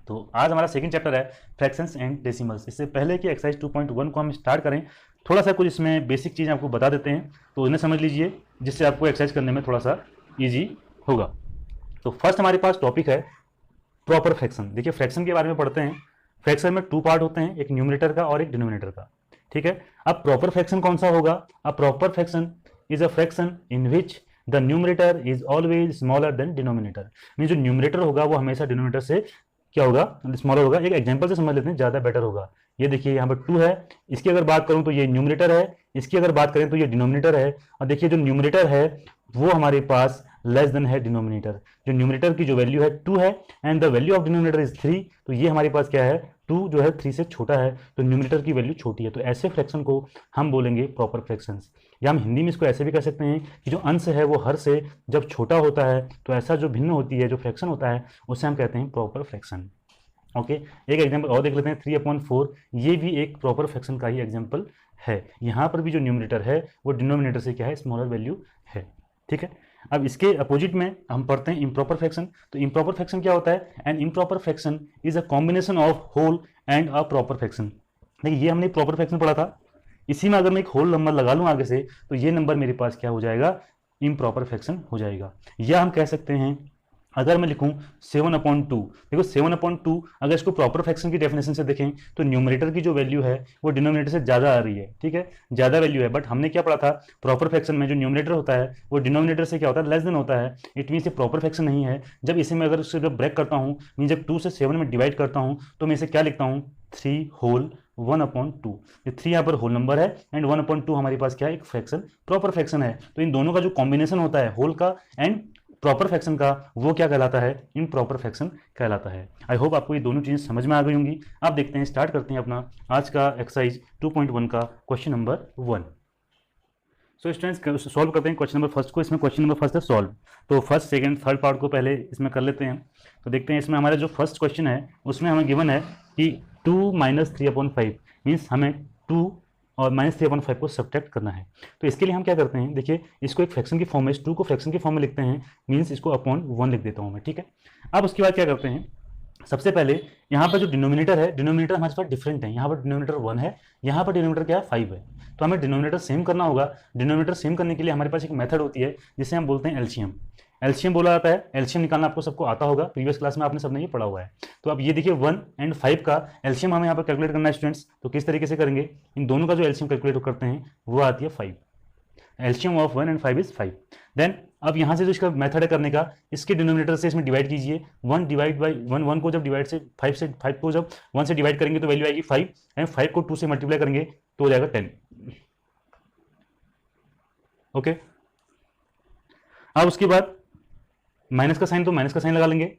तो आज हमारा सेकंड चैप्टर है फ्रैक्शंस एंड डेसिमल्स। इससे पहले कि एक्सरसाइज 2.1 को हम स्टार्ट करें, थोड़ा सा कुछ इसमें बेसिक चीज़ आपको बता देते हैं, तो इन्हें समझ लीजिए, जिससे आपको एक्सरसाइज करने में थोड़ा सा ईजी होगा। तो फर्स्ट हमारे पास टॉपिक है प्रॉपर फ्रैक्शन। देखिए फ्रैक्शन के बारे में पढ़ते हैं। फ्रैक्शन में टू पार्ट होते हैं, एक न्यूमरेटर का और एक डिनोमिनेटर का। ठीक है, अब प्रॉपर फ्रैक्शन कौन सा होगा? अ proper fraction is a fraction in which the numerator is always smaller than denominator. Mean जो न्यूमरेटर होगा वो हमेशा डिनोमिनेटर से क्या होगा? स्मॉलर होगा। एक एग्जांपल से समझ लेते हैं, ज़्यादा बेटर होगा। ये देखिए यहाँ पर 2 है, इसकी अगर बात करूँ तो ये न्यूमरेटर है, इसकी अगर बात करें तो ये डिनोमिनेटर है। और देखिए जो न्यूमरेटर है वो हमारे पास लेस देन है डिनोमिनेटर। जो न्यूमरेटर की जो वैल्यू है 2 है and the value of denominator is 3, तो ये हमारे पास क्या है? 2 जो है 3 से छोटा है, तो न्यूमरेटर की वैल्यू छोटी है। तो ऐसे फ्रैक्शन को हम बोलेंगे प्रॉपर फ्रैक्शंस। या हम हिंदी में इसको ऐसे भी कह सकते हैं कि जो अंश है वो हर से जब छोटा होता है, तो ऐसा जो भिन्न होती है, जो फ्रैक्शन होता है, उसे हम कहते हैं प्रॉपर फ्रैक्शन। ओके, एक एग्जांपल और देख लेते हैं, 3/4। ये भी एक प्रॉपर फ्रैक्शन का ही एग्जांपल है। यहाँ पर भी जो न्यूमरेटर है वो डिनोमिनेटर से क्या है? स्मॉलर वैल्यू है। ठीक है, अब इसके अपोजिट में हम पढ़ते हैं इम्प्रॉपर फ्रैक्शन। तो इम्प्रॉपर फ्रैक्शन क्या होता है? An improper fraction is a combination of whole and a proper fraction. देखिए ये हमने प्रॉपर फ्रैक्शन पढ़ा था, इसी में अगर मैं एक होल नंबर लगा लूँ आगे से, तो ये नंबर मेरे पास क्या हो जाएगा? इम्प्रॉपर फ्रैक्शन हो जाएगा। या हम कह सकते हैं, अगर मैं लिखूं 7/2, देखो 7/2 अगर इसको प्रॉपर फ्रैक्शन की डेफिनेशन से देखें तो न्यूमरेटर की जो वैल्यू है वो डिनोमिनेटर से ज़्यादा आ रही है। ठीक है, ज़्यादा वैल्यू है, बट हमने क्या पढ़ा था? प्रॉपर फ्रैक्शन में जो न्यूमरेटर होता है वो डिनोमिनेटर से क्या होता है? लेस देन होता है। इट मीन ये प्रॉपर फ्रैक्शन नहीं है। जब इसे मैं अगर उससे जब ब्रेक करता हूँ, मीन जब 2 से 7 में डिवाइड करता हूँ, तो मैं इसे क्या लिखता हूँ? 3 होल 1/2। ये 3 यहाँ पर होल नंबर है एंड 1/2 हमारे पास क्या है? एक फ्रैक्शन, प्रॉपर फ्रैक्शन है। तो इन दोनों का जो कॉम्बिनेशन होता है होल का एंड प्रॉपर फ्रैक्शन का, वो क्या कहलाता है? इम्प्रॉपर फ्रैक्शन कहलाता है। आई होप आपको ये दोनों चीज़ें समझ में आ गई होंगी। अब देखते हैं, स्टार्ट करते हैं अपना आज का एक्सरसाइज 2.1 का question number 1। So students solve करते हैं क्वेश्चन नंबर फर्स्ट को। इसमें क्वेश्चन नंबर फर्स्ट है सॉल्व। तो फर्स्ट सेकंड थर्ड पार्ट को पहले इसमें कर लेते हैं। तो देखते हैं इसमें हमारा जो फर्स्ट क्वेश्चन है उसमें हमें गिवन है कि 2 - 3/5 मीन्स हमें 2 और -3/5 को सब्ट्रैक्ट करना है। तो इसके लिए हम क्या करते हैं, देखिए इसको एक फ्रैक्शन की फॉर्म में, इस 2 को फ्रैक्शन की फॉर्म में लिखते हैं, मीन्स इसको अपॉन 1 लिख देता हूँ मैं। ठीक है, अब उसके बाद क्या करते हैं, सबसे पहले यहाँ पर जो डिनोमिनेटर है, डिनोमिनेटर हमारे पास डिफरेंट है। यहाँ पर डिनोमिनेटर 1 है, यहाँ पर डिनोमिनेटर क्या है? 5 है। तो हमें डिनोमिनेटर सेम करना होगा। डिनोमिनेटर सेम करने के लिए हमारे पास एक मेथड होती है जिसे हम बोलते हैं एलसीएम। एलसीएम बोला जाता है। एलसीएम निकालना आपको सबको आता होगा, प्रीवियस क्लास में आपने सबने ये पढ़ा हुआ है। तो अब ये देखिए 1 और 5 का एलसीएम हमें यहाँ पर कैलकुलेट करना है स्टूडेंट्स। तो किस तरीके से करेंगे? इन दोनों का जो एलसीएम कैलकुलेट करते हैं वो आती है 5। एलसीएम ऑफ 1 और 5 इज 5। देन अब यहाँ से जो इसका मेथड है करने का, इसके डिनोमिनेटर से इसमें डिवाइड कीजिए। 1 डिवाइड बाई 1 को जब डिवाइड से 5 को जब 1 से डिवाइड करेंगे तो वैल्यू आएगी 5 एंड 5 को 2 से मल्टीप्लाई करेंगे तो हो जाएगा 10। ओके, अब उसके बाद माइनस का साइन, तो माइनस का साइन लगा लेंगे,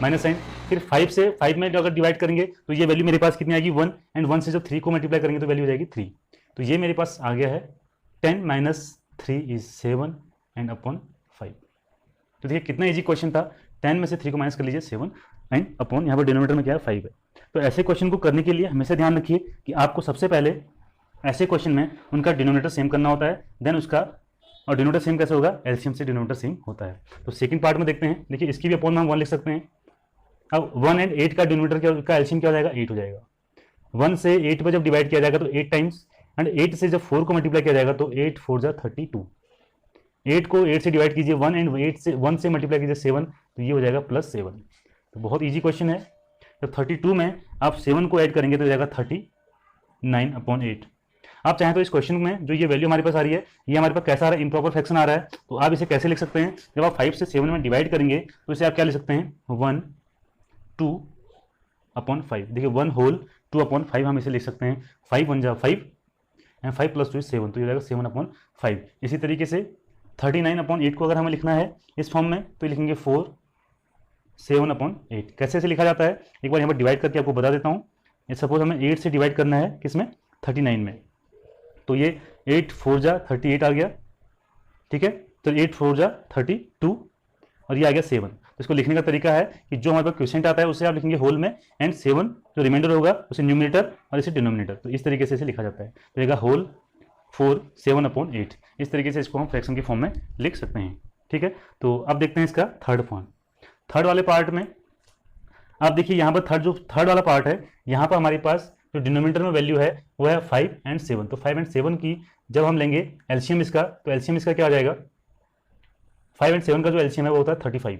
माइनस साइन। फिर 5 से 5 में अगर डिवाइड करेंगे तो ये वैल्यू मेरे पास कितनी आएगी? 1 एंड 1 से जब 3 को मल्टीप्लाई करेंगे तो वैल्यू हो जाएगी 3। तो ये मेरे पास आ गया है 10 - 3 इज 7 एंड अपॉन 5। तो देखिए कितना इजी क्वेश्चन था। 10 में से 3 को माइनस कर लीजिए, 7 एंड अपॉन यहाँ पर डिनोमिनेटर में क्या है? 5 है। तो ऐसे क्वेश्चन को करने के लिए हमेशा ध्यान रखिए कि आपको सबसे पहले ऐसे क्वेश्चन में उनका डिनोमिनेटर सेम करना होता है, देन उसका, और डिनोमिनेटर सेम कैसे होगा? एलसीएम से डिनोमिनेटर सेम होता है। तो सेकंड पार्ट में देखते हैं। देखिए इसकी भी अपॉन में हम 1 लिख सकते हैं। अब 1 एंड 8 का डिनोमिनेटर का एलसीएम क्या हो जाएगा? 8 हो जाएगा। 1 से 8 पर जब डिवाइड किया जाएगा तो 8 टाइम्स, एंड 8 से जब 4 को मल्टीप्लाई किया जाएगा तो 8 4 जा 32। 8 को 8 से डिवाइड कीजिए 1 एंड 1 से मल्टीप्लाई कीजिए 7, तो ये हो जाएगा +7। तो बहुत ईजी क्वेश्चन है। जब 32 में आप 7 को ऐड करेंगे तो हो जाएगा 39/8। आप चाहें तो इस क्वेश्चन में जो ये वैल्यू हमारे पास आ रही है, ये हमारे पास कैसा आ रहा है? इम्प्रॉपर फ्रैक्शन आ रहा है। तो आप इसे कैसे लिख सकते हैं? जब आप 5 से 7 में डिवाइड करेंगे तो इसे आप क्या लिख सकते हैं? 1 2/5। देखिए 1 होल 2/5 हम इसे लिख सकते हैं। 5 1 जा 5 एंड 5 + 2 इज 7, तो ये जाएगा 7/5। इसी तरीके से 39/8 को अगर हमें लिखना है इस फॉर्म में तो लिखेंगे 4 7/8। कैसे ऐसे लिखा जाता है एक बार यहाँ पर डिवाइड करके आपको बता देता हूँ। सपोज हमें 8 से डिवाइड करना है, किसमें? 39 में। तो ये 8 4 जा 38 आ गया। ठीक है, तो 8 4 जा 32 और ये आ गया 7। तो इसको लिखने का तरीका है कि जो हमारे पास क्वेश्चन आता है उसे आप लिखेंगे होल में एंड 7 जो रिमाइंडर होगा उसे न्यूमरेटर और इसे डिनोमिनेटर। तो इस तरीके से इसे लिखा जाता है। तो रहेगा होल 4 7/8। इस तरीके से इसको हम फ्रैक्शन की फॉर्म में लिख सकते हैं। ठीक है, तो अब देखते हैं इसका थर्ड फॉर्म। थर्ड वाले पार्ट में आप देखिए यहाँ पर थर्ड वाला पार्ट है, यहाँ पर हमारे पास जो डिनोमिनेटर में वैल्यू है वो है 5 एंड 7। तो 5 एंड 7 की जब हम लेंगे एलसीएम इसका, तो एलसीएम इसका क्या आ जाएगा, 5 एंड 7 का जो एलसीएम है वो होता है 35।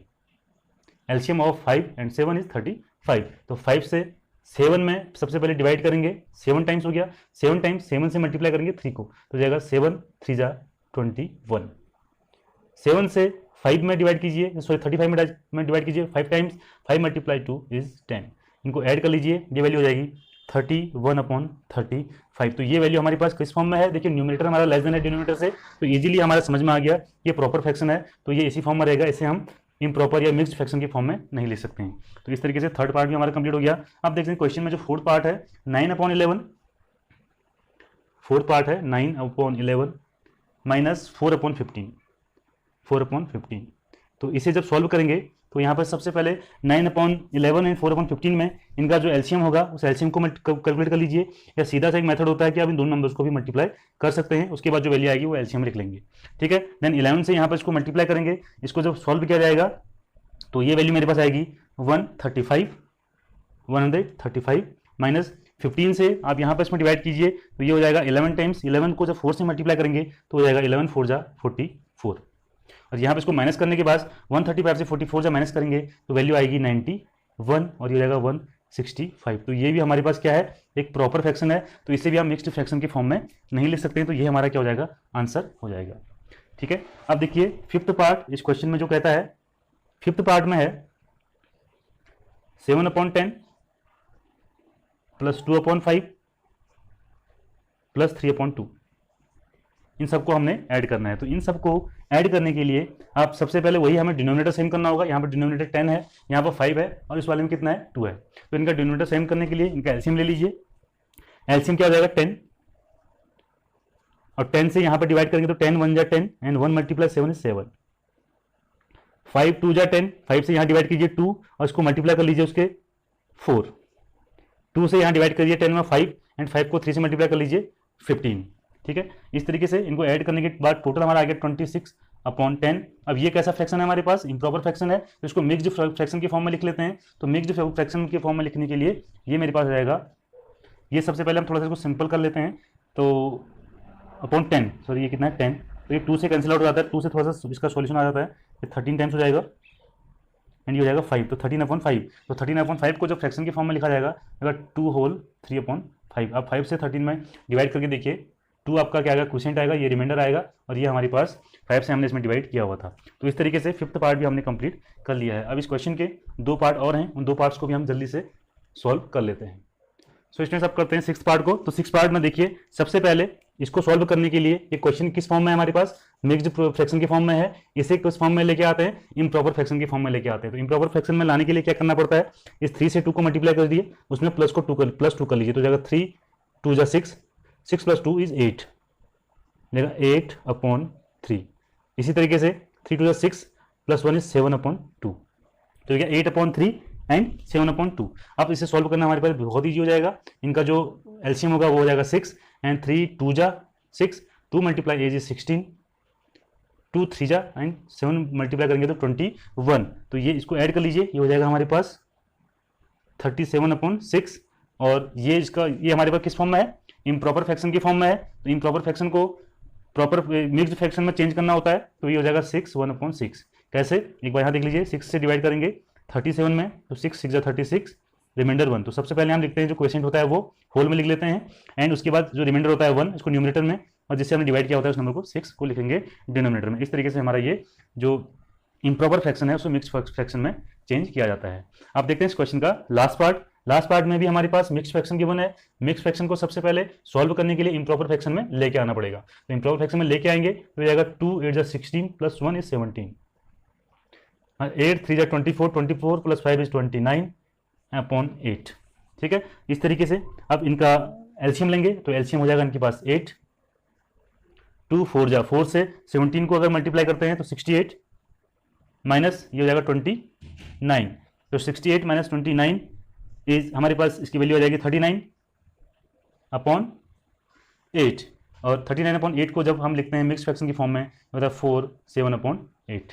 LCM of 5 and 7 is 35। तो 5 से 7 में सबसे पहले डिवाइड करेंगे, 7 टाइम्स हो गया, 7 टाइम्स 7 से मल्टीप्लाई करेंगे 3 को, तो जाएगा 7 3 जा 21। 7 से 5 में डिवाइड कीजिए, सॉरी 35 में डिवाइड कीजिए, 5 टाइम्स 5 मल्टीप्लाई 2 इज 10। इनको ऐड कर लीजिए, ये वैल्यू हो जाएगी 31/35। तो ये वैल्यू हमारे पास किस फॉर्म में है, देखिए न्यूमरेटर हमारा लेस देन है डिनोमिनेटर से, तो इजीली हमारा समझ में आ गया ये प्रॉपर फ्रैक्शन है, तो ये इसी फॉर्म में रहेगा, इसे हम इम्प्रॉपर या मिक्स्ड फ्रैक्शन के फॉर्म में नहीं ले सकते हैं। तो इस तरीके से थर्ड पार्ट भी हमारा कंप्लीट हो गया। अब देखते हैं क्वेश्चन में जो फोर्थ पार्ट है 9/11, फोर्थ पार्ट है 9/11 माइनस 4/15, 4/15। तो इसे जब सॉल्व करेंगे तो यहाँ पर सबसे पहले 9/11 एंड 4/15 में इनका जो एलसीएम होगा उस एलसीएम को कैलकुलेट कर लीजिए, या सीधा सा एक मेथड होता है कि आप इन दोनों नंबर्स को भी मल्टीप्लाई कर सकते हैं, उसके बाद जो वैल्यू आएगी वो एलसीएम लिख लेंगे, ठीक है। देन 11 से यहाँ पर इसको मल्टीप्लाई करेंगे, इसको जब सॉल्व किया जाएगा तो ये वैल्यू मेरे पास आएगी 135 माइनस 15 से आप यहाँ पर इसमें डिवाइड कीजिए, तो ये हो जाएगा 11 टाइम्स 11 को जब 4 से मल्टीप्लाई करेंगे तो हो जाएगा 11 4 जा 44। और यहाँ पे इसको माइनस करने के बाद 135 से 44 जब माइनस करेंगे तो वैल्यू आएगी 91 और ये हो जाएगा 165। तो ये भी हमारे पास क्या है, एक प्रॉपर फ्रैक्शन है, तो इसे भी हम मिक्स्ड फ्रैक्शन के फॉर्म में नहीं लिख सकते हैं, तो ये हमारा क्या हो जाएगा, आंसर हो जाएगा, ठीक है। अब देखिए फिफ्थ पार्ट इस क्वेश्चन में जो कहता है, फिफ्थ पार्ट में है 7/10 प्लस 2/5 प्लस 3/2, इन सबको हमने ऐड करना है। तो इन सबको ऐड करने के लिए आप सबसे पहले वही हमें डिनोमिनेटर सेम करना होगा। यहाँ पर डिनोमिनेटर 10 है, यहाँ पर 5 है और इस वाले में कितना है, 2 है। तो इनका डिनोमिनेटर सेम करने के लिए इनका एलसीएम ले लीजिए। एलसीएम क्या हो जाएगा 10, और 10 से यहाँ पर डिवाइड करेंगे तो 10 1 जा 10 एंड 1 मल्टीप्लाई 7 इज 7। 5 2 जा 10, 5 से यहाँ डिवाइड कीजिए 2 और इसको मल्टीप्लाई कर लीजिए उसके 4। 2 से यहाँ डिवाइड करिए 10 में 5 एंड 5 को 3 से मल्टीप्लाई कर लीजिए 15, ठीक है। इस तरीके से इनको ऐड करने के बाद टोटल हमारा आ गया 26/10। अब ये कैसा फ्रैक्शन है हमारे पास, इम्प्रॉपर फ्रैक्शन है, तो इसको मिक्स्ड फ्रैक्शन के फॉर्म में लिख लेते हैं। तो मिक्स्ड फ्रैक्शन के फॉर्म में लिखने के लिए ये मेरे पास आ जाएगा, ये सबसे पहले हम थोड़ा सा इसको सिंपल कर लेते हैं, तो /10, सॉरी ये कितना है 10, तो ये 2 से कैंसिल आउट हो जाता है, 2 से थोड़ा सा इसका सॉल्यूशन आ जाता है, ये 13 टाइम्स हो जाएगा एंड ये हो जाएगा 5, तो 13/5। तो 13/5 को जब फ्रैक्शन के फॉर्म में लिखा जाएगा अगर 2 होल 3/5। अब 5 से 13 में डिवाइड करके देखिए, 2 आपका क्या आएगा, क्वोशिएंट आएगा, ये रिमाइंडर आएगा, और ये हमारे पास 5 से हमने इसमें डिवाइड किया हुआ था। तो इस तरीके से फिफ्थ पार्ट भी हमने कंप्लीट कर लिया है। अब इस क्वेश्चन के 2 पार्ट और हैं, उन 2 पार्ट्स को भी हम जल्दी से सॉल्व कर लेते हैं। सो स्टूडेंट्स अब करते हैं सिक्स्थ पार्ट को। तो सिक्स्थ पार्ट में देखिए सबसे पहले इसको सॉल्व करने के लिए ये क्वेश्चन किस फॉर्म में है हमारे पास, मिक्स्ड फ्रैक्शन के फॉर्म में है, इसे किस फॉर्म में लेके आते हैं, इम्प्रॉपर फ्रैक्शन के फॉर्म में लेके आते हैं। तो इम्प्रॉपर फ्रैक्शन में लाने के लिए क्या करना पड़ता है, इस 3 से 2 को मल्टीप्लाई कर दिए, उसमें प्लस 2 कर लीजिए, तो जाएगा 3 2 जा 6, 6 + 2 इज 8, लेगा 8/3। इसी तरीके से 3 2 जा 6 + 1 इज 7/2, तो ये 8/3 एंड 7/2। अब इसे सॉल्व करना हमारे पास बहुत ईजी हो जाएगा। इनका जो एलसीएम होगा वो हो जाएगा 6 एंड 3 2 जा 6, 2 × 8 इज 16, 2 3 जा एंड 7 मल्टीप्लाई करेंगे तो 21। तो ये इसको ऐड कर लीजिए, ये हो जाएगा हमारे पास 37/6, और ये इसका ये हमारे पास किस फॉर्म में है, इम्प्रॉपर फ्रैक्शन के फॉर्म में है। तो इम्प्रॉपर फ्रैक्शन को प्रॉपर मिक्स्ड फ्रैक्शन में चेंज करना होता है, तो ये हो जाएगा 6 1/6। कैसे, एक बार यहाँ देख लीजिए, 6 से डिवाइड करेंगे 37 में, तो 6 6 जा 36, रिमाइंडर 1। तो सबसे पहले हम लिखते हैं जो क्वेश्चन होता है वो होल में लिख लेते हैं, एंड उसके बाद जो रिमाइंडर होता है 1 इसको न्यूमरेटर में, और जिससे हमने डिवाइड किया होता है उस नंबर को 6 को लिखेंगे डिनोमिनेटर में। इस तरीके से हमारा ये जो इम्प्रॉपर फ्रैक्शन है उसको मिक्स फ्रैक्शन में चेंज किया जाता है। आप देखते हैं इस क्वेश्चन का लास्ट पार्ट। लास्ट पार्ट में भी हमारे पास मिक्स फ्रैक्शन गिवन है। मिक्स फ्रैक्शन को सबसे पहले सॉल्व करने के लिए इम्प्रॉपर फ्रैक्शन में लेके आना पड़ेगा। तो इम्प्रॉपर फ्रैक्शन में लेके आएंगे तो जाएगा 2 8 जा 16 + 1 इज 17, 8 3 जा 24, 24 + 5 इज 29/8, ठीक है। इस तरीके से अब इनका एलसीएम लेंगे, तो एलसीएम हो जाएगा इनके पास 8, 2 4 जा 4 से 17 को अगर मल्टीप्लाई करते हैं तो 68 माइनस ये हो जाएगा 29, तो 68 - 29 इज हमारे पास इसकी वैल्यू आ जाएगी 39/8, और 39/8 को जब हम लिखते हैं मिक्स फ्रैक्शन की फॉर्म में होता है 4 7/8,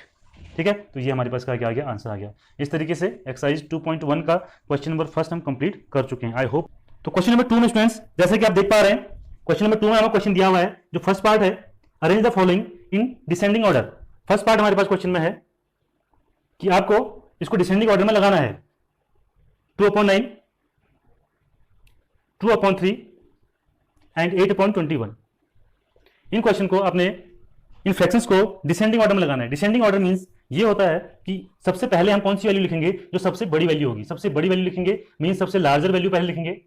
ठीक है, तो ये हमारे पास क्या आ गया, आंसर आ गया। इस तरीके से एक्सरसाइज 2.1 का क्वेश्चन नंबर फर्स्ट हम कंप्लीट कर चुके हैं। I hope. तो क्वेश्चन नंबर 2 में स्टूडेंट्स जैसे कि आप देख पा रहे हैं, क्वेश्चन नंबर 2 में हमें क्वेश्चन दिया हुआ है। जो फर्स्ट पार्ट है, arrange the following in descending order. First part हमारे पास क्वेश्चन में है कि आपको इसको डिसेंडिंग ऑर्डर में लगाना है। 2/9, 2/3 एंड 8/21। इन क्वेश्चन को आपने, इन फ्रैक्शंस को डिसेंडिंग ऑर्डर में लगाना है। डिसेंडिंग ऑर्डर मींस ये होता है कि सबसे पहले हम कौन सी वैल्यू लिखेंगे, जो सबसे बड़ी वैल्यू होगी। सबसे बड़ी वैल्यू लिखेंगे मींस सबसे लार्जर वैल्यू पहले लिखेंगे,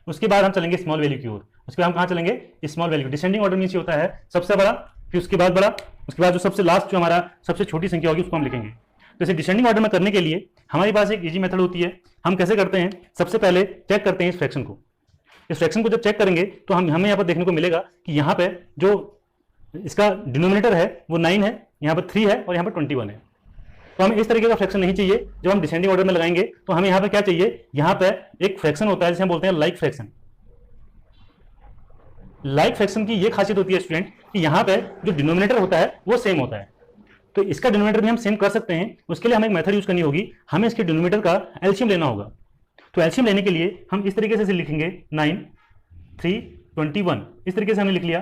उसके बाद हम चलेंगे स्मॉल वैल्यू की ओर। उसके बाद हम कहां चलेंगे, small value. Descending order means ये होता है सबसे बड़ा, फिर उसके बाद बड़ा, उसके बाद जो सबसे लास्ट जो हमारा सबसे छोटी संख्या होगी उसको हम लिखेंगे। तो इसे डिसेंडिंग ऑर्डर में करने के लिए हमारे पास एक इजी मेथड होती है। हम कैसे करते हैं, सबसे पहले चेक करते हैं इस फ्रैक्शन को। इस फ्रैक्शन को जब चेक करेंगे तो हमें यहाँ पर देखने को मिलेगा कि यहाँ पे जो इसका डिनोमिनेटर है वो 9 है, यहाँ पर 3 है और यहाँ पर 21 है। तो हमें इस तरीके का फ्रैक्शन नहीं चाहिए। जब हम डिसेंडिंग ऑर्डर में लगाएंगे तो हमें यहाँ पे क्या चाहिए, यहाँ पे एक फ्रैक्शन होता है जिसे हम बोलते हैं लाइक फ्रैक्शन। लाइक फ्रैक्शन की ये खासियत होती है स्टूडेंट कि यहाँ पे जो डिनोमिनेटर होता है वो सेम होता है। तो इसका डिनोमिनेटर भी हम सेम कर सकते हैं। उसके लिए हमें एक मेथड यूज करनी होगी, हमें इसके डिनोमिनेटर का एलसीएम लेना होगा। तो एलसीएम लेने के लिए हम इस तरीके से लिखेंगे 9, 3, 21। इस तरीके से हमने लिख लिया।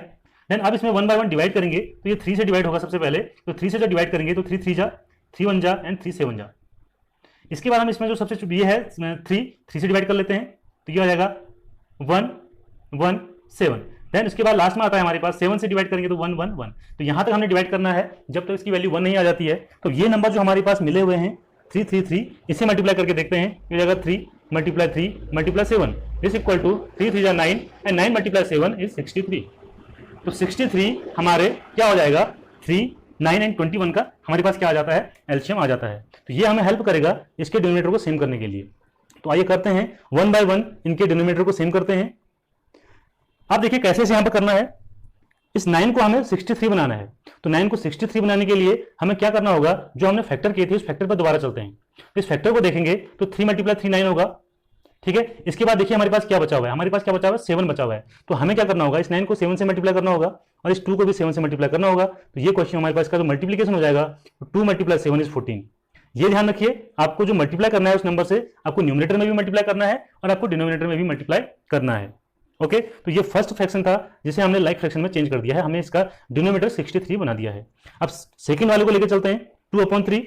देन अब इसमें 1 बाय 1 डिवाइड करेंगे तो ये 3 से डिवाइड होगा सबसे पहले। तो 3 से जब डिवाइड करेंगे तो 3 3 जा, 3 1 जा एंड 3 7 जा। इसके बाद हम इसमें जो सबसे ये है 3 से डिवाइड कर लेते हैं तो ये आ जाएगा 1 1 7। देन उसके बाद लास्ट में आता है हमारे पास 7 से डिवाइड करेंगे तो 1 1 1। तो यहाँ तक हमने डिवाइड करना है जब तक इसकी वैल्यू 1 नहीं आ जाती है। तो ये नंबर जो हमारे पास मिले हुए हैं 3 3 3, इसे मल्टीप्लाई करके देखते हैं। ये जाएगा 3 × 3 × 7 इज इक्वल टू 3 3 जा 9 एंड 9 × 7 इज 63। तो 63 हमारे क्या हो जाएगा, 3, 9 एंड 21 का हमारे पास क्या आ जाता है, एलसीएम आ जाता है। तो ये हमें हेल्प करेगा इसके डिनोमिनेटर को सेम करने के लिए। तो आइए करते हैं 1 बाय 1 इनके डिनोमिनेटर को सेम करते हैं। आप देखिए कैसे इसे यहां पर करना है। इस 9 को हमें 63 बनाना है। तो 9 को 63 बनाने के लिए हमें क्या करना होगा, जो हमने फैक्टर किए थे उस फैक्टर पर दोबारा चलते हैं। इस फैक्टर को देखेंगे तो 3 × 3 9 होगा। ठीक है, इसके बाद देखिए हमारे पास क्या बचा हुआ है, हमारे पास क्या बचा हुआ है, 7 बचा हुआ है। तो हमें क्या करना होगा, इस 9 को 7 से मल्टीप्लाई करना होगा और इस 2 को भी 7 से मल्टीप्लाई करना होगा। तो ये क्वेश्चन हमारे पास का जो मल्टीप्लीकेशन हो जाएगा 2 × 7 इज 14। ये ध्यान रखिए, आपको जो मल्टीप्लाई करना है उस नंबर से आपको न्यूमरेटर में भी मल्टीप्लाई करना है और आपको डिनोमिनेटर में भी मल्टीप्लाई करना है। ओके, तो ये फर्स्ट फ्रैक्शन था जिसे हमने लाइक फ्रैक्शन में चेंज कर दिया है। हमने इसका डिनोमिनेटर 63 बना दिया है। अब सेकंड वाले को लेकर चलते हैं 2/3।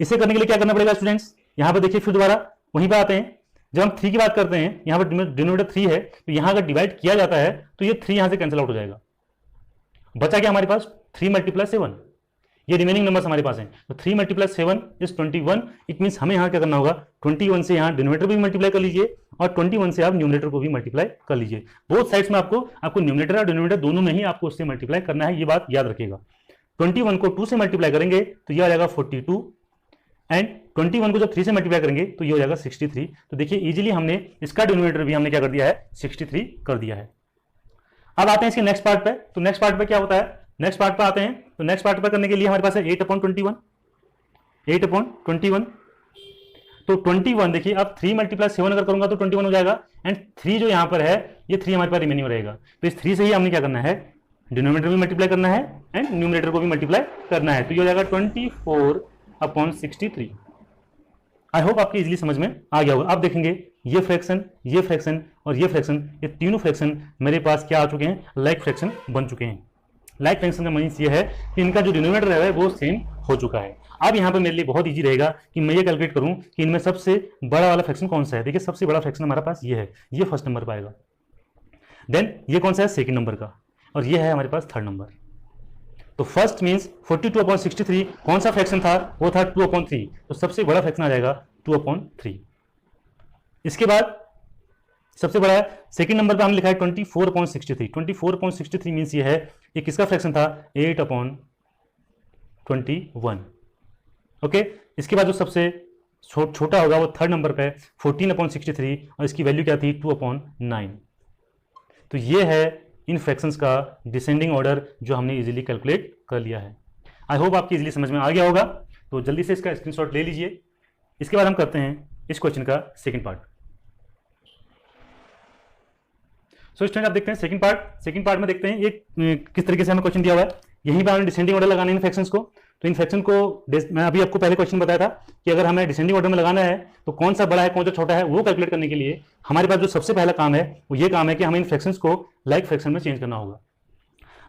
इसे करने के लिए क्या करना पड़ेगा स्टूडेंट्स, यहां पर देखिए फिर दोबारा वहीं पर आते हैं। जब हम 3 की बात करते हैं, यहां पर डिनोमिनेटर 3 है तो यहां अगर डिवाइड किया जाता है तो ये 3 यहां से कैंसिल आउट हो जाएगा। बचा क्या हमारे पास, 3 × 7। ये रिमेनिंग नंबर्स हमारे पास हैं। तो 3 × 7 इज 21। इट मींस हमें यहाँ क्या करना होगा, 21 से यहाँ डिनोमिनेटर भी मल्टीप्लाई कर लीजिए और 21 से आप न्यूमरेटर को भी मल्टीप्लाई कर लीजिए। बोथ साइड्स में आपको न्यूमरेटर और डिनोमिनेटर दोनों में ही आपको उससे मल्टीप्लाई करना है, ये बात याद रखिएगा। 21 को 2 से मल्टीप्लाई करेंगे तो ये आ जाएगा 42 एंड 21 को जब 3 से मल्टीप्लाई करेंगे तो ये हो जाएगा 63। तो देखिए इजीली हमने इसका डिनोमिनेटर भी हमने क्या कर दिया है, 63 कर दिया है। अब आते हैं इसके नेक्स्ट पार्ट पे। तो नेक्स्ट पार्ट पे क्या होता है, नेक्स्ट पार्ट पे आते हैं। तो नेक्स्ट पार्ट पे करने के लिए हमारे पास है 8/21। 8/21 तो 21 देखिए, अब 3 × 7 अगर करूंगा तो 21 हो जाएगा एंड 3 जो यहां पर है ये 3 हमारे पास रिमेनिंग रहेगा। तो इस 3 से ही हमने क्या करना है, डिनोमिनेटर भी मल्टीप्लाई करना है एंड न्यूमरेटर को भी मल्टीप्लाई करना है। तो ये हो जाएगा 24/63। आई होप आपकी इजीली समझ में आ गया होगा। आप देखेंगे ये फ्रैक्शन और ये फ्रैक्शन, ये तीनों फ्रैक्शन मेरे पास क्या आ चुके हैं, लाइक फ्रैक्शन बन चुके हैं। लाइक फ्रैक्शन का मीन्स ये है कि इनका जो डिनोमिनेटर है वो सेम हो चुका है। अब यहाँ पे मेरे लिए बहुत इजी रहेगा कि मैं ये कैलकुलेट करूं कि इनमें सबसे बड़ा वाला फ्रैक्शन कौन सा है। देखिए सबसे बड़ा फ्रैक्शन हमारे पास ये है, ये फर्स्ट नंबर पर आएगा। देन ये कौन सा है, सेकंड नंबर का, और ये है हमारे पास थर्ड नंबर। तो फर्स्ट मींस 42/63 कौन सा फ्रैक्शन था, वो था 2/3। तो सबसे बड़ा फ्रैक्शन आ जाएगा 2/3। इसके बाद सबसे बड़ा सेकंड नंबर पे हमने लिखा है 24/63। 24/63 मींस ये है, ये किसका फ्रैक्शन था, 8/21। ओके, इसके बाद जो सबसे छोटा होगा वो थर्ड नंबर पे 14/63 और इसकी वैल्यू क्या थी, 2/9। तो ये है इन फ्रैक्शंस का डिसेंडिंग ऑर्डर जो हमने इजीली कैलकुलेट कर लिया है। आई होप आपकी इजीली समझ में आ गया होगा। तो जल्दी से इसका स्क्रीनशॉट ले लीजिए। इसके बाद हम करते हैं इस क्वेश्चन का सेकंड पार्ट। सो स्टूडेंट आप देखते हैं सेकंड पार्ट में देखते हैं ये किस तरीके से हमें क्वेश्चन दिया हुआ है। यहीं पर हमने डिसेंडिंग ऑर्डर लगाने इन फ्रैक्शंस को। तो इन फ्रैक्शन को मैं अभी आपको पहले क्वेश्चन बताया था कि अगर हमें डिसेंडिंग ऑर्डर में लगाना है तो कौन सा बड़ा है कौन सा छोटा है वो कैलकुलेट करने के लिए हमारे पास जो सबसे पहला काम है वो ये काम है कि हमें इन फ्रैक्शंस को लाइक फ्रैक्शन में चेंज करना होगा।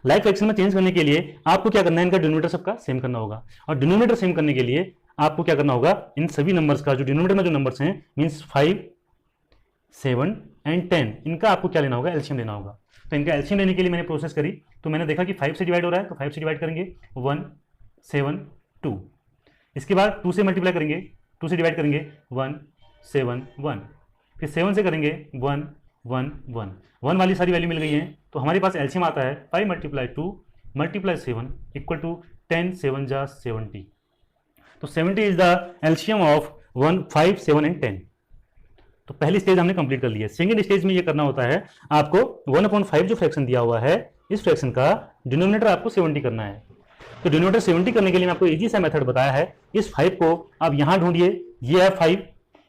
लाइक फ्रैक्शन में चेंज करने के लिए आपको क्या करना है, इनका डिनोमिनेटर सबका सेम करना होगा, और डिनोमिनेटर सेम करने के लिए आपको क्या करना होगा, इन सभी नंबर्स का जो डिनोमिनेटर में जो नंबर्स हैं मींस 5, 7 एंड 10, इनका आपको क्या लेना होगा, एलसीएम लेना होगा। तो इनका एलसीएम लेने के लिए मैंने प्रोसेस करी, तो मैंने देखा कि 5 से डिवाइड हो रहा है, तो 5 से डिवाइड करेंगे 1, 7, 2। इसके बाद 2 से मल्टीप्लाई करेंगे, 2 से डिवाइड करेंगे 1, 7, 1। फिर 7 से करेंगे 1, 1, 1। 1 वाली सारी वैल्यू मिल गई है, तो हमारे पास एलसीएम आता है 5 × 2 × 7 इक्वल टू 10, 7 जा 70। तो 70 is the LCM of 1, 5, 7 and 10। तो पहली स्टेज हमने कंप्लीट कर ली है। सेकंड स्टेज में ये करना होता है, आपको 1/5 जो फ्रैक्शन दिया हुआ है इस फ्रैक्शन का डिनोमिनेटर आपको 70 करना है। तो डिनोमिनेटर 70 करने के लिए मैं आपको इजी सा मेथड बताया है। इस 5 को आप यहां ढूंढिए, ये है 5,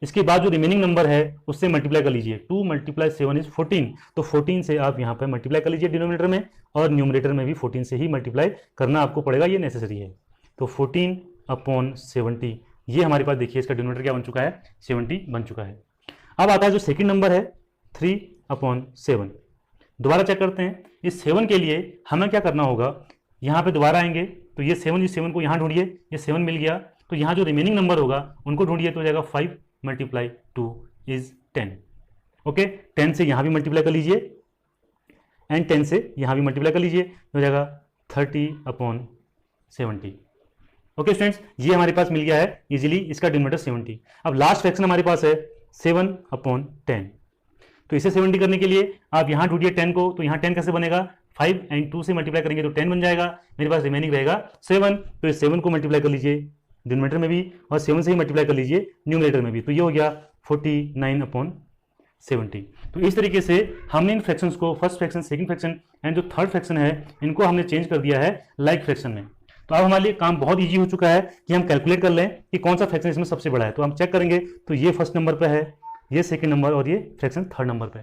इसके बाद जो रिमेनिंग नंबर है उससे मल्टीप्लाई कर लीजिए। 2 × 7 इज 14, तो 14 से आप यहाँ पे मल्टीप्लाई कर लीजिए डिनोमिनेटर में, और न्यूमरेटर में भी 14 से ही मल्टीप्लाई करना आपको पड़ेगा, ये नेसेसरी है। तो 14/70 ये हमारे पास देखिए इसका डिनोमिनेटर क्या बन चुका है, 70 बन चुका है। अब आता है जो सेकंड नंबर है 3/7। दोबारा चेक करते हैं, इस 7 के लिए हमें क्या करना होगा, यहाँ पे दोबारा आएंगे तो ये 7, इस 7 को यहाँ ढूंढिए, ये 7 मिल गया, तो यहाँ जो रिमेनिंग नंबर होगा उनको ढूंढिए, तो हो जाएगा 5 × 2 इज 10। ओके, 10 से यहाँ भी मल्टीप्लाई कर लीजिए एंड 10 से यहाँ भी मल्टीप्लाई कर लीजिए, हो जाएगा 30/70। ओके स्टूडेंट्स, ये हमारे पास मिल गया है इजीली इसका डिनोमिनेटर 70। अब लास्ट फ्रैक्शन हमारे पास है 7/10। तो इसे 70 करने के लिए आप यहाँ ढूंढिए 10 को, तो यहाँ 10 कैसे बनेगा, 5 एंड 2 से मल्टीप्लाई करेंगे तो 10 बन जाएगा, मेरे पास रिमेनिंग रहेगा 7। तो इस 7 को मल्टीप्लाई कर लीजिए डिनोमिनेटर में भी, और 7 से ही मल्टीप्लाई कर लीजिए न्यूमरेटर में भी, तो ये हो गया 49/70। तो इस तरीके से हमने इन फ्रैक्शंस को first fraction, second fraction and जो थर्ड फ्रैक्शन है इनको हमने चेंज कर दिया है लाइक फ्रैक्शन में। तो अब हमारे लिए काम बहुत ईजी हो चुका है कि हम कैलकुलेट कर लें कि कौन सा फ्रैक्शन इसमें सबसे बड़ा है। तो हम चेक करेंगे, तो ये फर्स्ट नंबर पे है, ये सेकंड नंबर, और ये फ्रैक्शन थर्ड नंबर पे।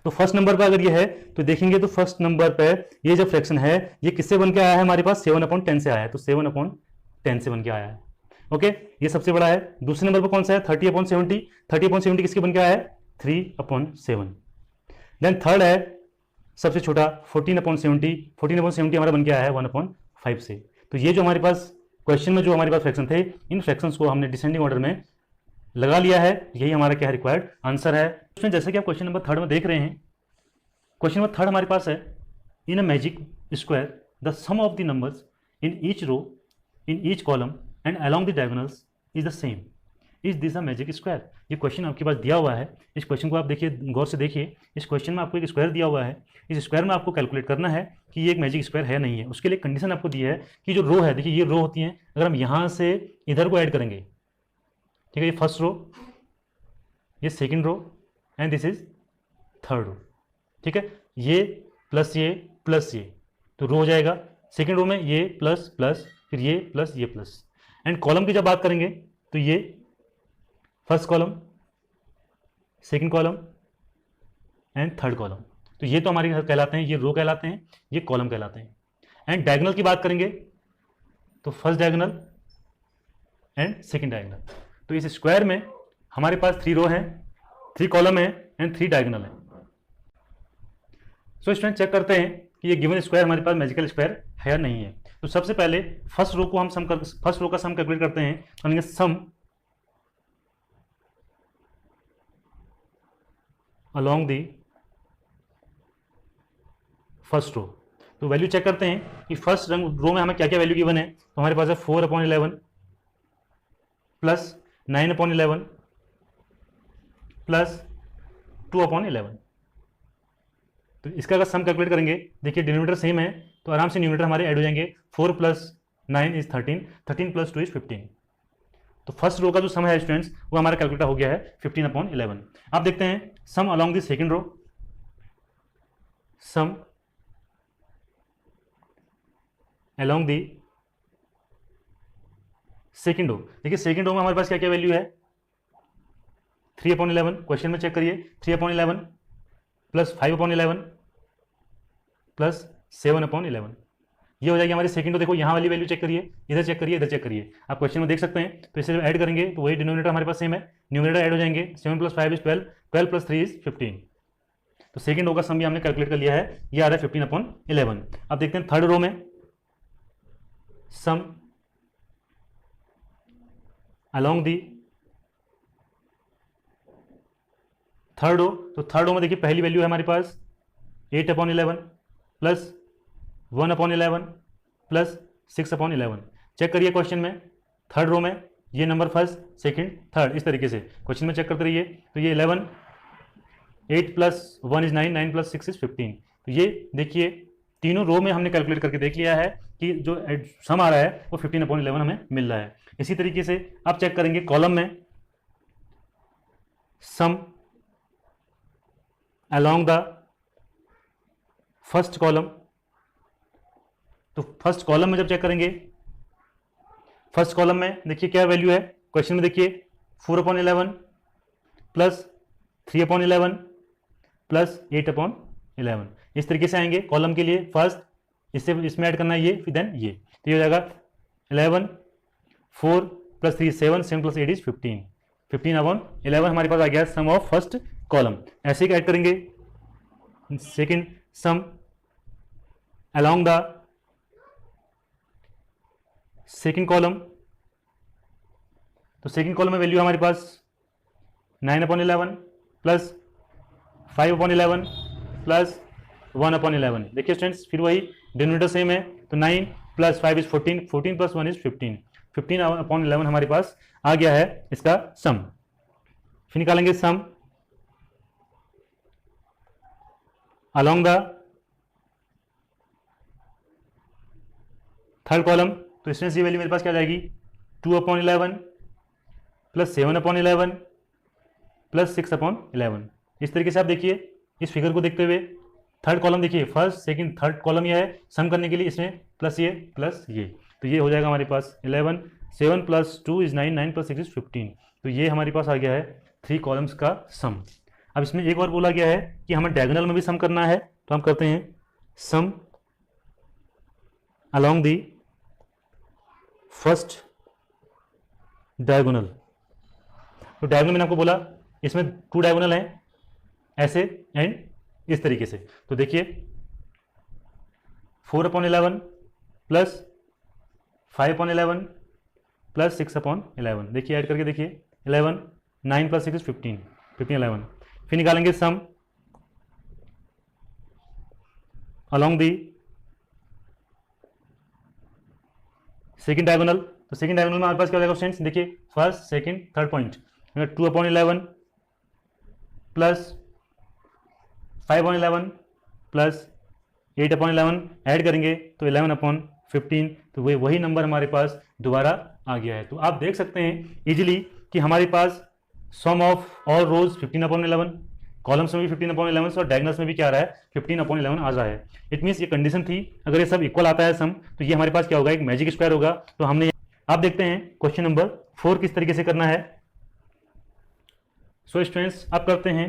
तो फर्स्ट नंबर पे अगर ये है तो देखेंगे तो फर्स्ट नंबर पे ये जो फ्रैक्शन है ये किससे बन के आया है, हमारे पास 7/10 से आया है, तो 7/10 से बन के आया है। ओके, ये सबसे बड़ा है। दूसरे नंबर पर कौन सा है, 30/70। 30/70 किसके बन के आया है, 3/7। देन थर्ड है सबसे छोटा 14/70। 14/70 हमारा बन के आया है 1/5 से। तो ये जो हमारे पास क्वेश्चन में जो हमारे पास फ्रैक्शन थे, इन फ्रैक्शंस को हमने डिसेंडिंग ऑर्डर में लगा लिया है, यही हमारा क्या रिक्वायर्ड आंसर है। जैसे कि आप क्वेश्चन नंबर 3 में देख रहे हैं, क्वेश्चन नंबर 3 हमारे पास है, in a magic square the sum of the numbers in each row in each column and along the diagonals is the same, is this a magic square. ये question आपके पास दिया हुआ है, इस क्वेश्चन को आप देखिए, गौर से देखिए। इस क्वेश्चन में आपको एक स्क्वायर दिया हुआ है, इस स्क्वायर में आपको कैलकुलेट करना है कि ये एक मैजिक स्क्वायर है नहीं है। उसके लिए कंडीशन आपको दी है कि जो रो है, देखिए ये रो होती है, अगर हम यहाँ से इधर को ऐड करेंगे, ठीक है, ये फर्स्ट रो, ये second row and this is third row, ठीक है, ये प्लस ये, तो रो हो जाएगा। सेकंड रो में ये प्लस प्लस, फिर ये प्लस ये प्लस। एंड कॉलम की जब बात करेंगे तो ये first column, second column and third column, तो ये तो हमारे कहलाते हैं, ये रो कहलाते हैं, ये कॉलम कहलाते हैं। एंड डायगोनल की बात करेंगे तो first diagonal and second diagonal. तो इस स्क्वायर में हमारे पास 3 रो हैं, 3 कॉलम है एंड 3 डायगोनल है। सो स्टूडेंट चेक करते हैं कि ये गिवन स्क्वायर हमारे पास मैजिकल स्क्वायर है या नहीं है। तो सबसे पहले फर्स्ट रो का सम कैलकुलेट करते हैं, तो सम अलोंग दी फर्स्ट रो। तो वैल्यू चेक करते हैं कि फर्स्ट रो में हमें क्या क्या वैल्यू गिवन है। तो हमारे पास है 4/11 प्लस 9/11 प्लस 2/11। तो इसका अगर सम कैलकुलेट करेंगे, देखिए डिनोमिनेटर सेम है तो आराम से न्यूमरेटर हमारे ऐड हो जाएंगे। 4 + 9 इज 13, 13 + 2 इज 15। तो फर्स्ट रो का जो सम है स्टूडेंट्स वो हमारा कैलकुलेटर हो गया है 15/11। आप देखते हैं sum along the second row, sum along the second row. देखिए सेकंड रो में हमारे पास क्या क्या वैल्यू है, 3/11, क्वेश्चन में चेक करिए, 3/11 प्लस 5/11 प्लस 7/11। ये हो जाएगी हमारी सेकंड रो। देखो यहाँ वाली वैल्यू चेक करिए, इधर चेक करिए, इधर चेक करिए, आप क्वेश्चन में देख सकते हैं। तो इसे ऐड करेंगे तो वही डिनोमिनेटर हमारे पास सेम है, न्यूमरेटर ऐड हो जाएंगे। 7 + 5 = 12, 12 + 3 = 15। तो सेकंड रो का सम भी हमने कैलकुलेट कर लिया है, ये आ रहा है 15/11। अब देखते हैं थर्ड रो में सम अलोंग दी थर्ड रो। तो थर्ड रो में देखिए पहली वैल्यू है हमारे पास 8/11 प्लस 1/11 प्लस 6/11। चेक करिए क्वेश्चन में थर्ड रो में ये नंबर फर्स्ट सेकंड थर्ड, इस तरीके से क्वेश्चन में चेक करते रहिए। तो ये 11, 8 + 1 = 9, 9 + 6 = 15। तो ये देखिए तीनों रो में हमने कैलकुलेट करके देख लिया है कि जो सम आ रहा है वो 15/11 हमें मिल रहा है। इसी तरीके से आप चेक करेंगे कॉलम में सम अलोंग द फर्स्ट कॉलम। तो फर्स्ट कॉलम में जब चेक करेंगे, फर्स्ट कॉलम में देखिए क्या वैल्यू है क्वेश्चन में, देखिए 4/11 प्लस 3/11 प्लस 8/11। इस तरीके से आएंगे कॉलम के लिए। फर्स्ट इसमें ऐड करना है ये, फिर देन ये, तो ये हो जाएगा 11, 4 + 3 = 7, 7 + 8 = 15, 15/11 हमारे पास आ गया सम ऑफ फर्स्ट कॉलम। ऐसे ही ऐड करेंगे second some along the second column. तो सेकंड कॉलम में वैल्यू हमारे पास 9/11 प्लस 5/11 प्लस 1/11। देखिए स्टूडेंट्स फिर वही डिनोमिनेटर सेम है, तो 9 + 5 = 14, 14 + 1 = 15, 15/11 हमारे पास आ गया है इसका सम। फिर निकालेंगे सम अलोंग द थर्ड कॉलम। तो स्टूडेंट्स ये वैल्यू मेरे पास क्या आ जाएगी 2/11 प्लस 7/11 प्लस 6/11। इस तरीके से आप देखिए इस फिगर को देखते हुए थर्ड कॉलम देखिए, फर्स्ट सेकंड थर्ड कॉलम ये है, सम करने के लिए इसमें प्लस ये प्लस ये, तो ये हो जाएगा हमारे पास 11, 7 + 2 = 9, 9 + 6 = 15। तो ये हमारे पास आ गया है 3 कॉलम्स का सम। अब इसमें एक और बोला गया है कि हमें डायगोनल में भी सम करना है, तो हम करते हैं sum along the first diagonal. तो डायगोनल मैंने आपको बोला इसमें 2 डायगोनल हैं, ऐसे एंड इस तरीके से। तो देखिए 4/11 प्लस 5/11 प्लस 6/11, देखिए ऐड करके देखिए 11, 9 + 6 = 15, 15/11। फिर निकालेंगे सम अलोंग दी सेकंड डायगोनल। तो सेकंड डायगोनल में हमारे पास क्या हो जाएगा स्टूडेंट्स, देखिए first second third point 2/11 plus 5/11 plus 8/11 add करेंगे तो 11/15। तो वही नंबर हमारे पास दोबारा आ गया है। तो आप देख सकते हैं इजीली कि हमारे पास सम ऑफ ऑल रोज 15/11, कॉलम्स में भी 15/11 और डायगोनल्स में भी क्या आ रहा है 15/11 आ रहा है। इट मीन्स ये कंडीशन थी, अगर ये सब इक्वल आता है सम तो ये हमारे पास क्या होगा, एक मैजिक स्क्वायर होगा। तो हमने आप देखते हैं क्वेश्चन नंबर 4 किस तरीके से करना है। सो स्टूडेंट्स अब करते हैं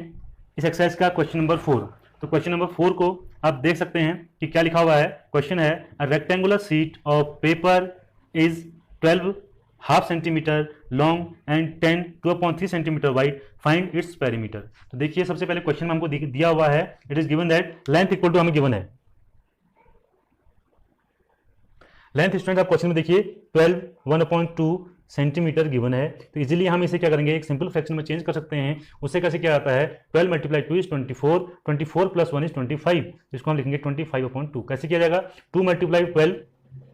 इस एक्सरसाइज का क्वेश्चन नंबर 4। तो क्वेश्चन नंबर 4 को आप देख सकते हैं कि क्या लिखा हुआ है। क्वेश्चन है a rectangular sheet of paper is 12 ½ centimetre long and 10 2/3 centimetre wide, find its perimeter. तो देखिए सबसे पहले क्वेश्चन में हमको दिया हुआ है, it is given that length equal to हमें गिवन है लेंथ। स्टूडेंट आप क्वेश्चन में देखिए 12 1/2 सेंटीमीटर गिवन है। तो इजीली हम इसे क्या करेंगे, एक सिंपल फ्रैक्शन में चेंज कर सकते हैं। उससे कैसे क्या आता है 12 × 2 = 24, 24 + 1 = 25। इसको हम लिखेंगे 25/2। कैसे किया जाएगा 2 × 12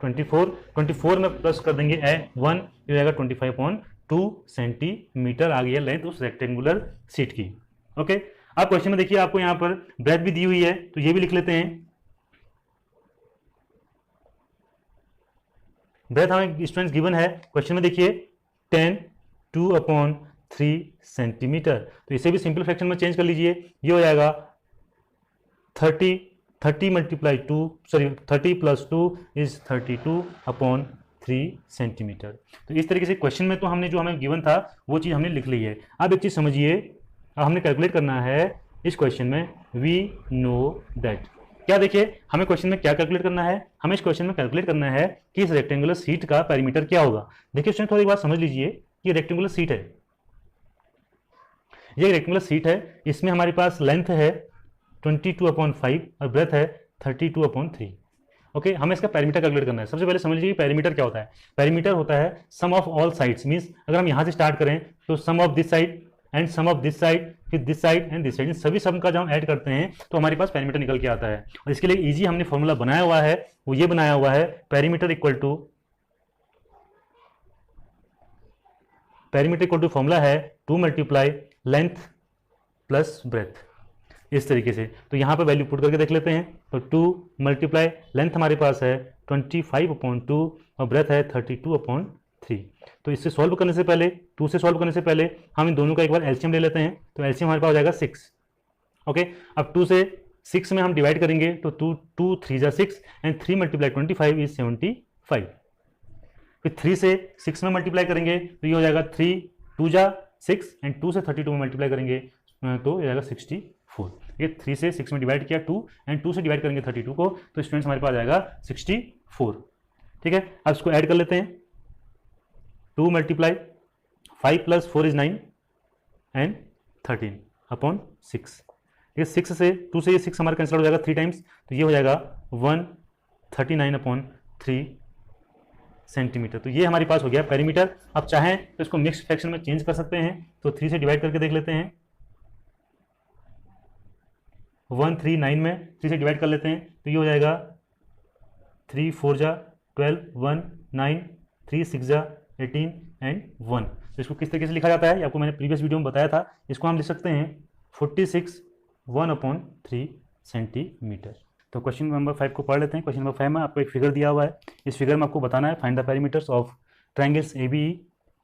24, 24 में प्लस कर देंगे 1, ये जाएगा 25/2 सेंटीमीटर आ गई है लेंथ उस रेक्टेंगुलर शीट की। ओके अब क्वेश्चन में देखिए आपको यहाँ पर ब्रेथ भी दी हुई है, तो ये भी लिख लेते हैं। ब्रेथ हमें स्टूडेंट्स गिवन है क्वेश्चन में, देखिए 10 2/3 सेंटीमीटर। तो इसे भी सिंपल फ्रैक्शन में चेंज कर लीजिए, ये हो जाएगा 30 × 2 30 + 2 = 32/3 सेंटीमीटर। तो इस तरीके से क्वेश्चन में तो हमने जो हमें गिवन था वो चीज़ हमने लिख ली है। अब एक चीज़ समझिए, अब हमने कैलकुलेट करना है इस क्वेश्चन में वी नो दैट क्या देखिए, हमें क्वेश्चन में क्या कैलकुलेट करना है, हमें इस क्वेश्चन में कैलकुलेट करना है कि इस रेक्टेंगुलर शीट का पेरीमीटर क्या होगा। देखिए स्टूडेंट, थोड़ी बात समझ लीजिए, ये रेक्टेंगुलर शीट है, ये रेक्टेंगुलर शीट है, इसमें हमारे पास लेंथ है 22/5 और ब्रेथ है 32/3। ओके, हमें इसका पेरीमीटर कैलकुलेट करना है। सबसे पहले समझ लीजिए पेरीमीटर क्या होता है। पेरीमीटर होता है sum of all sides, means अगर हम यहां से स्टार्ट करें तो sum of this side and sum of this side, फिर this side and this side, इन सभी सम का जब हम ऐड करते हैं तो हमारे पास पेरीमीटर निकल के आता है। और इसके लिए इजी हमने फॉर्मूला बनाया हुआ है, वो ये बनाया हुआ है पेरीमीटर इक्वल टू फॉर्मूला है 2 मल्टीप्लाई लेंथ प्लस ब्रेथ, इस तरीके से। तो यहाँ पे वैल्यू पुट करके देख लेते हैं। तो 2 मल्टीप्लाई लेंथ हमारे पास है 25/2 और ब्रेथ है 32/3। तो इससे सॉल्व करने से पहले, 2 से सॉल्व करने से पहले हम इन दोनों का एक बार एलसीएम ले लेते हैं। तो एलसीएम हमारे पास हो जाएगा 6। ओके, अब 2 से 6 में हम डिवाइड करेंगे तो 2 3 जा 6 एंड 3 मल्टीप्लाई 25 इज 75। फिर 3 से 6 में मल्टीप्लाई करेंगे तो ये हो जाएगा 3 2 जा 6 एंड 2 से 32 में मल्टीप्लाई करेंगे तो ये जाएगा 64। ये 3 से 6 में डिवाइड किया 2 एंड 2 से डिवाइड करेंगे 32 को, तो स्टूडेंट्स हमारे पास जाएगा 64। ठीक है, अब इसको ऐड कर लेते हैं। 2 मल्टीप्लाई 5 प्लस 4 इज 9 एंड 13/6। ठीक है, 6 से 2 से ये 6 हमारा कैंसिल हो जाएगा 3 टाइम्स, तो ये हो जाएगा 139/3 सेंटीमीटर। तो ये हमारे पास हो गया पेरीमीटर। अब चाहें तो इसको मिक्स्ड फ्रैक्शन में चेंज कर सकते हैं, तो 3 से डिवाइड करके देख लेते हैं। 139 में 3 से डिवाइड कर लेते हैं तो ये हो जाएगा 3 4 जा 12 1 9 3 6 जा 18 एंड 1। तो इसको किस तरीके से लिखा जाता है, ये आपको मैंने प्रीवियस वीडियो में बताया था। इसको हम लिख सकते हैं 46 1/3 सेंटीमीटर। तो क्वेश्चन नंबर 5 को पढ़ लेते हैं। क्वेश्चन नंबर 5 में आपको एक फिगर दिया हुआ है, इस फिगर में आपको बताना है find the perimeters of triangles ABE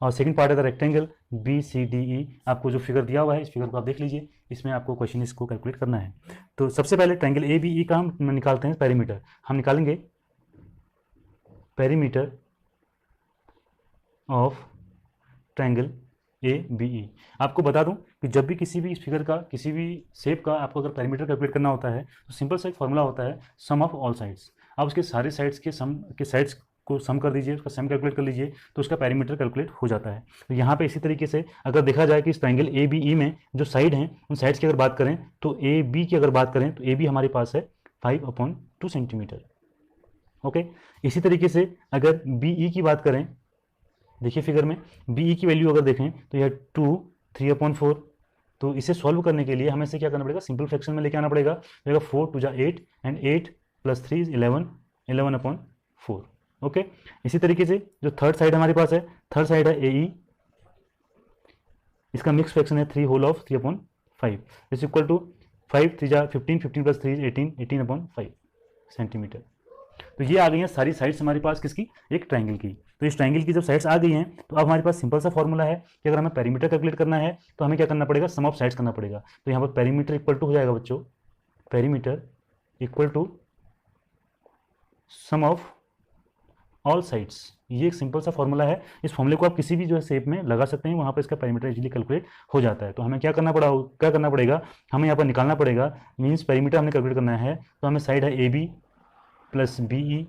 और सेकंड पार्ट है द रेक्टेंगल BCDE। आपको जो फिगर दिया हुआ है इस फिगर को आप देख लीजिए, इसमें आपको क्वेश्चन इसको कैलकुलेट करना है। तो सबसे पहले ट्रायंगल ABE का हम निकालते हैं पेरीमीटर। हम निकालेंगे पेरीमीटर ऑफ ट्रायंगल ABE। आपको बता दूं कि जब भी किसी भी इस फिगर का, किसी भी शेप का आपको अगर पेरीमीटर कैलकुलेट करना होता है तो सिंपल सा एक फॉर्मूला होता है सम ऑफ ऑल साइड्स। आप उसके सारे साइड्स के सम के साइड्स को सम कर दीजिए, उसका सम कैलकुलेट कर लीजिए तो उसका पेरीमीटर कैलकुलेट हो जाता है। तो यहाँ पे इसी तरीके से अगर देखा जाए कि इस ट्रायंगल ABE में जो साइड हैं उन साइड्स की अगर बात करें तो AB की अगर बात करें तो AB हमारे पास है 5/2 सेंटीमीटर। ओके, इसी तरीके से अगर BE की बात करें, देखिए फिगर में BE की वैल्यू अगर देखें तो यह 2 3/4। तो इसे सॉल्व करने के लिए हमें से क्या करना पड़ेगा, सिंपल फ्रैक्शन में लेके आना पड़ेगा। तो 4 2 जा 8 एंड 8 + 3 इज 11 11/4। ओके, इसी तरीके से जो थर्ड साइड हमारे पास है, थर्ड साइड है AE, इसका मिक्स फ्रैक्शन है 3/3/5 इज इक्वल टू 5 3 जा 15 15 + 3 18 18/5 सेंटीमीटर। तो ये आ गई हैं सारी साइड्स हमारे पास किसकी, एक ट्रायंगल की। तो इस ट्रायंगल की जब साइड्स आ गई हैं तो अब हमारे पास सिंपल सा फॉर्मूला है कि अगर हमें पेरीमीटर कैलकुलेट करना है तो हमें क्या करना पड़ेगा, सम ऑफ साइड्स करना पड़ेगा। तो यहाँ पर पेरीमीटर इक्वल टू हो जाएगा बच्चों, perimeter equal to sum of all sides. ये एक सिंपल सा फॉर्मूला है, इस फॉर्मूले को आप किसी भी जो है शेप में लगा सकते हैं, वहाँ पर इसका पेरीमीटर इजीली कैलकुलेट हो जाता है। तो हमें क्या करना पड़ेगा, हमें यहाँ पर निकालना पड़ेगा, मीन्स पेरीमीटर हमने कैलकुलेट करना है तो हमें साइड है AB + BE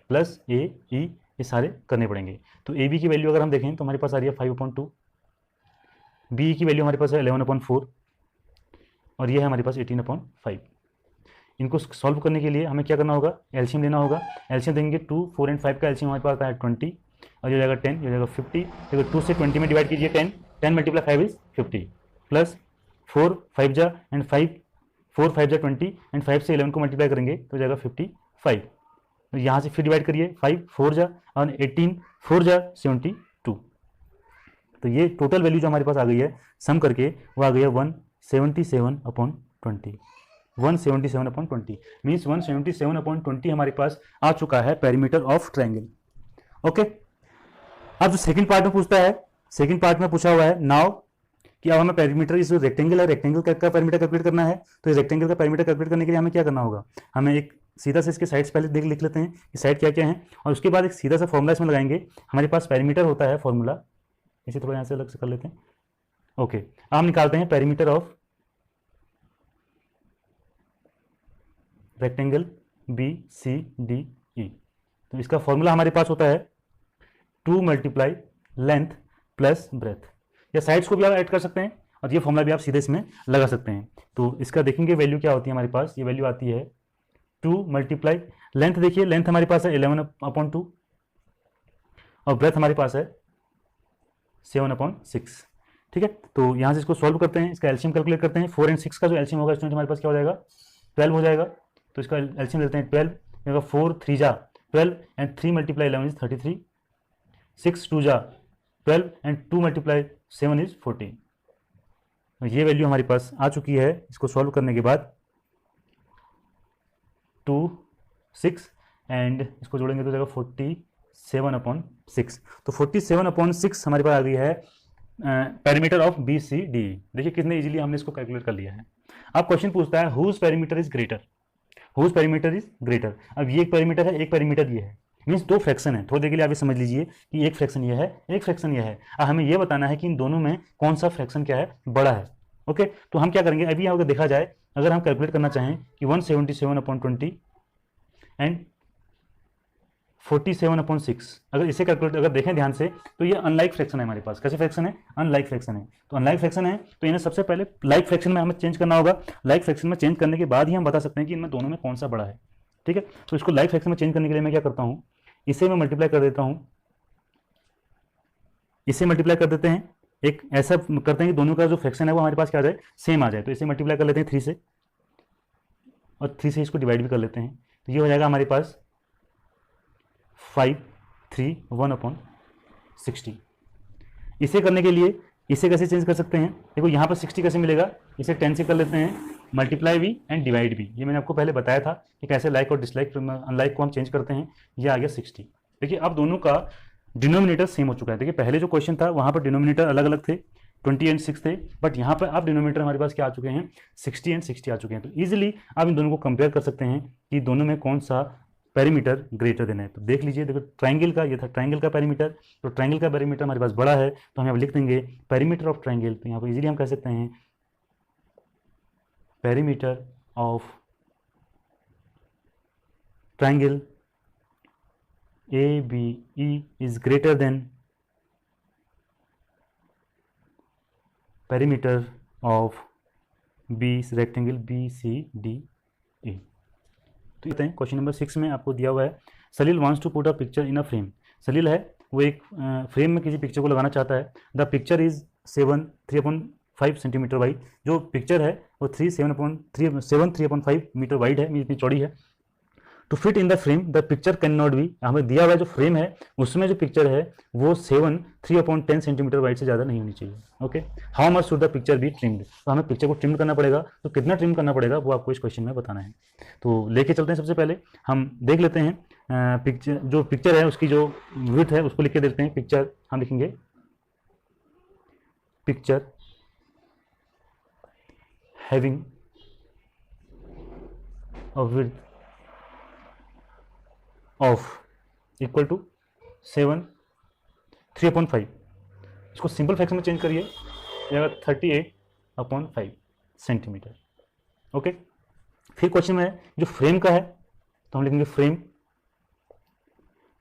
+ AE, ये सारे करने पड़ेंगे। तो AB की वैल्यू अगर हम देखें तो हमारे पास आ रही है 5/2, BE की वैल्यू हमारे पास है 11/4 और ये है हमारे पास 18/5। इनको सॉल्व करने के लिए हमें क्या करना होगा, एलसीएम लेना होगा। एलसीएम देंगे 2 4 एंड 5 का एलसीएम हमारे पास आता है 20 और ये हो जाएगा 10, ये हो जाएगा 50। देखो 2 से 20 में डिवाइड कीजिए 10 10 × 5 इज 50 प्लस 4 5 जा एंड 5 4 5 जा 20 एंड 5 से 11 को मल्टीप्लाई करेंगे तो हो जाएगा 55। तो यहाँ से फिर डिवाइड करिए 5 4 जा और 18 4 जा 72। तो ये टोटल वैल्यू जो हमारे पास आ गई है सम करके वो आ गई है 177/20 177/20 मीन्स 177/20 हमारे पास आ चुका है पेरीमीटर ऑफ ट्रायंगल। ओके, अब जो सेकंड पार्ट में पूछता है, सेकंड पार्ट में पूछा हुआ है नाउ कि अब हमें पेरीमीटर, इस रेक्टेंगल है, रेक्टेंगल का पेरीमीटर कैलकुलेट करना है। तो इस रेक्टेंगल का पेरीमीटर कैलकुलेट करने के लिए हमें क्या करना होगा, हमें एक सीधा से इसके साइड्स पहले लिख लेते हैं कि साइड क्या क्या है और उसके बाद एक सीधा सा फॉर्मूला इसमें लगाएंगे। हमारे पास पेरीमीटर होता है फॉर्मूला, इसे थोड़ा यहाँ से अलग से कर लेते हैं। ओके, अब हम निकालते हैं perimeter of rectangle B C D E. तो इसका फॉर्मूला हमारे पास होता है 2 मल्टीप्लाई लेंथ प्लस ब्रेथ, या साइड्स को भी आप ऐड कर सकते हैं और ये फॉर्मूला भी आप सीधे इसमें लगा सकते हैं। तो इसका देखेंगे वैल्यू क्या होती है हमारे पास, ये वैल्यू आती है 2 मल्टीप्लाई लेंथ, देखिए लेंथ हमारे पास है 11/2 और ब्रेथ हमारे पास है 7/6। ठीक है, तो यहाँ से इसको सॉल्व करते हैं, इसका एलसीएम कैलकुलेट करते हैं। 4 और 6 का जो एलसीएम होगा स्टूडेंट हमारे पास क्या हो जाएगा, 12 हो जाएगा। तो इसका एलसीएम लेते हैं 12, 4 3 जा 12 एंड 3 मल्टीप्लाई 11 इज 33, 6 2 जा 12 एंड 2 मल्टीप्लाई 7 इज 14। ये वैल्यू हमारे पास आ चुकी है। इसको सॉल्व करने के बाद 2 6 एंड इसको जोड़ेंगे तो जाएगा 47/6। तो 47/6 हमारे पास आ गई है perimeter of B C D. देखिए कितने इजीली हमने इसको कैलकुलेट कर लिया है। अब क्वेश्चन पूछता है whose perimeter is greater, whose perimeter is greater. अब ये एक पेरीमीटर है, एक पेरीमीटर ये है, मीन्स दो फ्रैक्शन है। थोड़ी देर के लिए आप समझ लीजिए कि एक फ्रैक्शन ये है, एक फ्रैक्शन ये है। अब हमें ये बताना है कि इन दोनों में कौन सा फ्रैक्शन क्या है, बड़ा है। ओके, तो हम क्या करेंगे, अभी यहाँ अगर देखा जाए, अगर हम कैलकुलेट करना चाहें कि 177/20 एंड 47/6, अगर इसे कैलकुलेट अगर देखें ध्यान से तो ये अनलाइक फ्रैक्शन है हमारे पास। कैसे फ्रैक्शन है, अनलाइक फ्रैक्शन है। तो अनलाइक फ्रैक्शन है तो इन्हें सबसे पहले लाइक फ्रैक्शन में हमें चेंज करना होगा। लाइक फ्रैक्शन में चेंज करने के बाद ही हम बता सकते हैं कि इनमें दोनों में कौन सा बड़ा है। ठीक है, तो इसको लाइक फ्रैक्शन में चेंज करने के लिए मैं क्या करता हूँ, इसे मैं मल्टीप्लाई कर देता हूँ, इसे मल्टीप्लाई कर देते हैं। एक ऐसा करते हैं कि दोनों का जो फ्रैक्शन है वो हमारे पास क्या आ जाए, सेम आ जाए। तो इसे मल्टीप्लाई कर लेते हैं 3 से और 3 से इसको डिवाइड भी कर लेते हैं। तो ये हो जाएगा हमारे पास 5 3 1/60। इसे करने के लिए इसे कैसे चेंज कर सकते हैं, देखो यहाँ पर 60 कैसे मिलेगा, इसे 10 से कर लेते हैं, मल्टीप्लाई भी एंड डिवाइड भी। ये मैंने आपको पहले बताया था कि कैसे लाइक और डिसलाइक अनलाइक को हम चेंज करते हैं। ये आ गया 60। देखिए अब दोनों का डिनोमिनेटर सेम हो चुका है। देखिए पहले जो क्वेश्चन था वहाँ पर डिनोमिनेटर अलग अलग थे, 20 एंड 6 थे, बट यहाँ पर अब डिनोमिनेटर हमारे पास क्या आ चुके हैं, 60 एंड 60 आ चुके हैं। तो ईजिली आप इन दोनों को कंपेयर कर सकते हैं कि दोनों में कौन सा पेरीमीटर ग्रेटर देन है। तो देख लीजिए, देखो ट्राइंगल का ये था, ट्राइंगल का पेरीमीटर, तो ट्राइंगल का पेरीमीटर हमारे पास बड़ा है, तो हम यहाँ लिख देंगे पेरीमीटर ऑफ ट्राइंगल। तो यहाँ पर इजीली हम कह सकते हैं perimeter of triangle ABE is greater than perimeter of B rectangle BCDE। तो ये क्वेश्चन नंबर 6 में आपको दिया हुआ है, Salil wants to put a picture in a frame. Salil है वो एक फ्रेम में किसी पिक्चर को लगाना चाहता है। The picture is 3/5 centimetre wide. जो पिक्चर है वो 3/5 मीटर वाइड है, इतनी चौड़ी है। To fit in the frame the picture can not be, हमें दिया हुआ है जो फ्रेम है उसमें जो पिक्चर है वो 3/10 सेंटीमीटर वाइड से ज़्यादा नहीं होनी चाहिए। Okay, how much should the picture be trimmed, तो हमें पिक्चर को ट्रिम करना पड़ेगा। तो कितना ट्रिम करना पड़ेगा वो आपको इस क्वेश्चन में बताना है। तो लेके चलते हैं, सबसे पहले हम देख लेते हैं पिक्चर, जो पिक्चर है उसकी जो विड्थ है उसको लिख के देते हैं। पिक्चर हम लिखेंगे picture having a width of equal to 3/5। इसको सिंपल फ्रैक्शन में चेंज करिए, जाएगा 38/5 सेंटीमीटर। ओके, फिर क्वेश्चन में जो फ्रेम का है तो हम लिखेंगे frame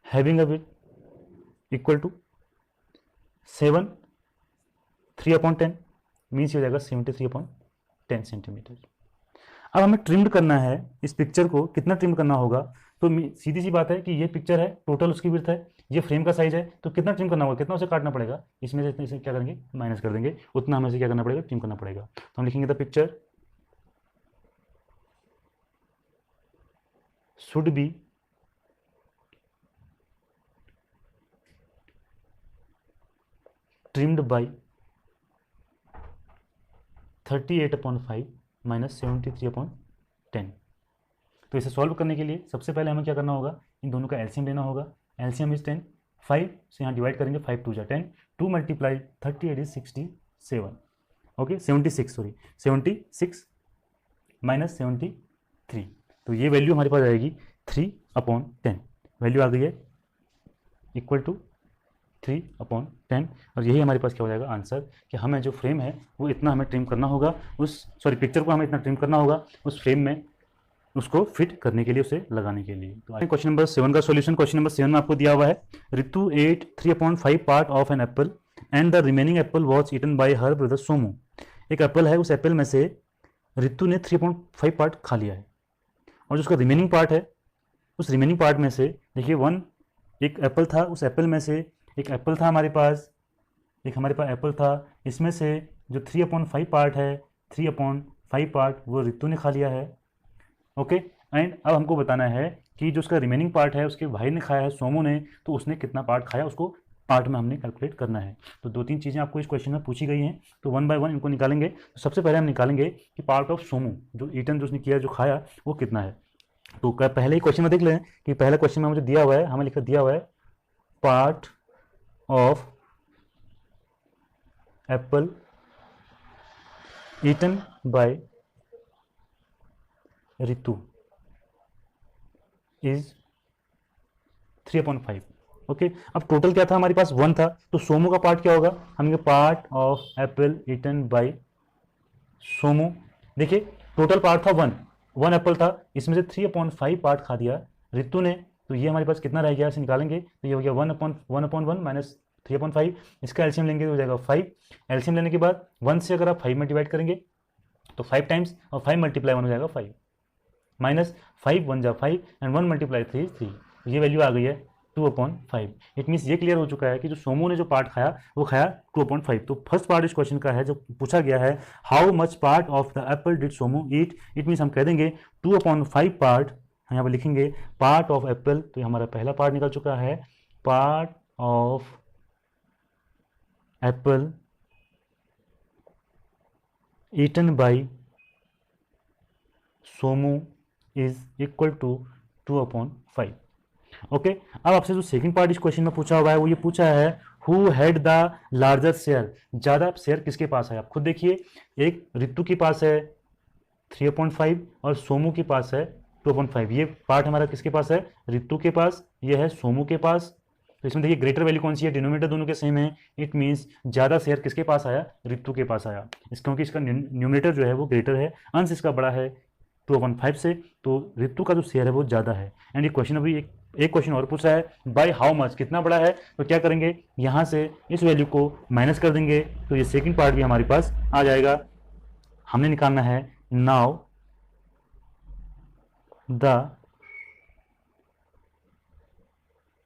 having a width equal to 3/10 means हो जाएगा 73/10 सेंटीमीटर। अब हमें ट्रिम्ड करना है इस पिक्चर को, कितना ट्रिम करना होगा, तो सीधी सी बात है कि ये पिक्चर है, टोटल उसकी विड्थ है, ये फ्रेम का साइज है, तो कितना ट्रिम करना होगा, कितना उसे काटना पड़ेगा, इसमें से इसे क्या करेंगे, माइनस कर देंगे, उतना हमें से क्या करना पड़ेगा, ट्रिम करना पड़ेगा। तो हम लिखेंगे the picture should be trimmed by 38/5 minus 73/10। तो इसे सॉल्व करने के लिए सबसे पहले हमें क्या करना होगा, इन दोनों का एलसीएम लेना होगा। एलसीएम इज 10, 5 से यहाँ डिवाइड करेंगे, 5 2 10, 2 मल्टीप्लाई 38 इज 67, ओके 76 माइनस 73। तो ये वैल्यू हमारे पास आएगी 3/10, वैल्यू आ गई है इक्वल टू 3/10। और यही हमारे पास क्या हो जाएगा आंसर, कि हमें जो फ्रेम है वो इतना हमें ट्रिम करना होगा, पिक्चर को हमें इतना ट्रिम करना होगा उस फ्रेम में उसको फिट करने के लिए, उसे लगाने के लिए। तो क्वेश्चन नंबर 7 का सॉल्यूशन। क्वेश्चन नंबर 7 में आपको दिया हुआ है Ritu ate 3/5 part of an apple and the remaining apple was eaten by her brother Somu. एक एप्पल है, उस एप्पल में से रितु ने 3/5 पार्ट खा लिया है, और जो उसका रिमेनिंग पार्ट है, उस रिमेनिंग पार्ट में से देखिए एक एप्पल था, उस एप्पल में से एक एप्पल था हमारे पास एप्पल था, इसमें से जो 3/5 पार्ट है, 3/5 पार्ट वो रितु ने खा लिया है। ओके, एंड अब हमको बताना है कि जो उसका रिमेनिंग पार्ट है उसके भाई ने खाया है, सोमू ने, तो उसने कितना पार्ट खाया, उसको पार्ट में हमने कैलकुलेट करना है। तो 2-3 चीज़ें आपको इस क्वेश्चन में पूछी गई हैं, तो 1 बाय 1 इनको निकालेंगे। तो सबसे पहले हम निकालेंगे कि पार्ट ऑफ सोमू, जो ईटन जो उसने किया, जो खाया, वो कितना है। तो पहले ही क्वेश्चन में देख लें कि पहले क्वेश्चन में मुझे दिया हुआ है, हमें लिखा दिया हुआ है part of apple eaten by Ritu is 3/5। Okay, अब टोटल क्या था हमारे पास, 1 था, तो सोमू का पार्ट क्या होगा, हम part of apple eaten by Somu. देखिए टोटल पार्ट था 1 एप्पल था, इसमें से 3/5 पार्ट खा दिया रितु ने, तो ये हमारे पास कितना रह गया, इसे निकालेंगे तो ये हो गया 1/1 माइनस 3/5, इसका एलसीएम लेंगे तो हो जाएगा 5। एलसीएम लेने के बाद 1 से अगर आप 5 में डिवाइड करेंगे तो 5 टाइम्स, और 5 मल्टीप्लाई 1 हो जाएगा 5, माइनस 5 1 जा 5 एंड 1 मल्टीप्लाई 3 3, ये वैल्यू आ गई है 2/5। इट मीन्स ये क्लियर हो चुका है कि जो सोमू ने जो पार्ट खाया वो खाया 2/5। तो फर्स्ट पार्ट इस क्वेश्चन का है, जो पूछा गया है how much part of the Apple did Somu eat, it means हम कह देंगे 2/5 पार्ट, हम यहाँ पर लिखेंगे पार्ट ऑफ एप्पल, तो हमारा पहला पार्ट निकल चुका है, part of apple eaten by Somu is equal to 2/5। Okay, अब आपसे जो सेकंड पार्ट इस क्वेश्चन में पूछा हुआ है, वो ये पूछा है who had the larger share, ज़्यादा शेयर किसके पास है। आप खुद देखिए, एक रितु के पास है 3/5 और सोमू के पास है 2/5। ये पार्ट हमारा किसके पास है, रितु के पास, ये है सोमू के पास। तो इसमें देखिए ग्रेटर वैल्यू कौन सी है, डिनोमिनेटर दोनों के सेम है, इट मीन्स ज़्यादा शेयर किसके पास आया, रितु के पास आया, क्योंकि इसका न्यूमिनेटर जो है वो ग्रेटर है, अंश इसका बड़ा है 2/5 से, तो रितु का जो शेयर है वो ज़्यादा है। एंड ये क्वेश्चन अभी एक क्वेश्चन और पूछा है बाय हाउ मच, कितना बड़ा है, तो क्या करेंगे, यहाँ से इस वैल्यू को माइनस कर देंगे, तो ये सेकंड पार्ट भी हमारे पास आ जाएगा। हमने निकालना है now the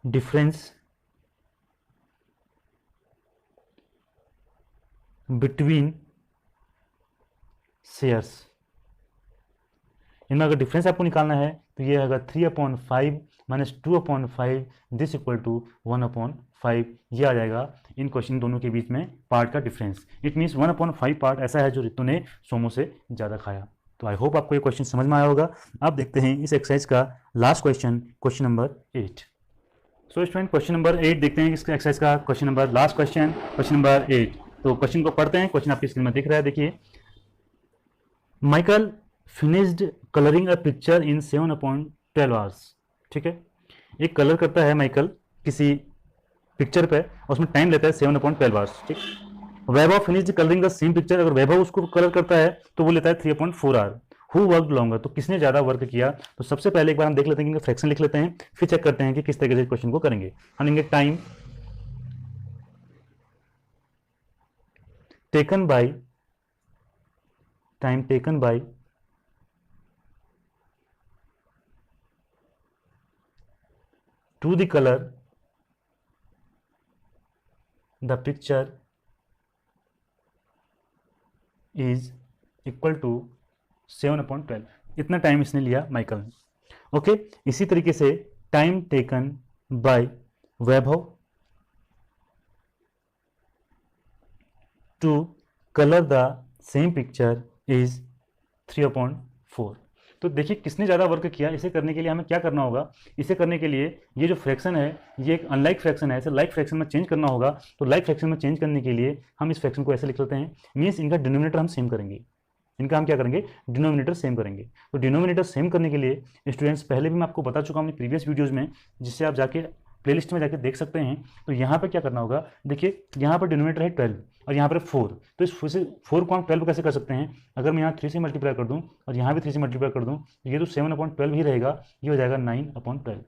difference between shares. इनमें अगर डिफरेंस आपको निकालना है तो ये अगर 3/5 माइनस 2/5 दिस इक्वल टू 1/5, ये आ जाएगा इन क्वेश्चन दोनों के बीच में पार्ट का डिफरेंस। इट मीन्स 1/5 पार्ट ऐसा है जो रितु ने सोमू से ज़्यादा खाया। तो आई होप आपको ये क्वेश्चन समझ में आया होगा। अब देखते हैं इस एक्सरसाइज का last question, question number 8। So student question number 8 देखते हैं इस एक्सरसाइज का question number, last question, question number 8। तो क्वेश्चन को पढ़ते हैं, क्वेश्चन आपकी स्क्रीन में दिख रहा है, देखिए। माइकल फिनिश्ड कलरिंग अ पिक्चर इन 7/12 आवर्स। ठीक है, एक कलर करता है माइकल किसी पिक्चर पे, और उसमें टाइम लेता है 7/12 आवर्स। ठीक, Vaibhav finished colouring the same picture, अगर वैभव उसको कलर करता है तो वो लेता है 3/4 आवर। हु वर्क लॉन्गर, तो किसने ज़्यादा वर्क किया। तो सबसे पहले एक बार हम देख लेते हैं कि फ्रैक्शन लिख लेते हैं, फिर चेक करते हैं कि किस तरीके से क्वेश्चन को करेंगे। हम लेंगे time taken bye to the color the picture is equal to 7/12। इतना टाइम इसने लिया माइकल ने। ओके, इसी तरीके से time taken by Vaibhav to colour the same picture is 3/4। तो देखिए किसने ज़्यादा वर्क किया। इसे करने के लिए हमें क्या करना होगा, इसे करने के लिए ये जो फ्रैक्शन है ये एक अनलाइक फ्रैक्शन है, इसे लाइक फ्रैक्शन में चेंज करना होगा। तो लाइक फ्रैक्शन में चेंज करने के लिए हम इस फ्रैक्शन को ऐसे लिख लेते हैं, मीन्स इनका डिनोमिनेटर हम सेम करेंगे, इनका हम क्या करेंगे, डिनोमिनेटर सेम करेंगे। तो डिनोमिनेटर सेम करने के लिए स्टूडेंट्स, पहले भी मैं आपको बता चुका हूँ अपनी प्रीवियस वीडियोज़ में, जिससे आप जाके प्लेलिस्ट में जाके देख सकते हैं। तो यहाँ पे क्या करना होगा, देखिए यहाँ पर डिनोमिनेटर है 12 और यहाँ पर 4, तो इस 4 को हम 12 कैसे कर सकते हैं, अगर मैं यहाँ 3 से मल्टीप्लाई कर दूँ और यहाँ भी 3 से मल्टीप्लाई कर दूँ तो ये तो 7/12 ही रहेगा, ये हो जाएगा 9/12।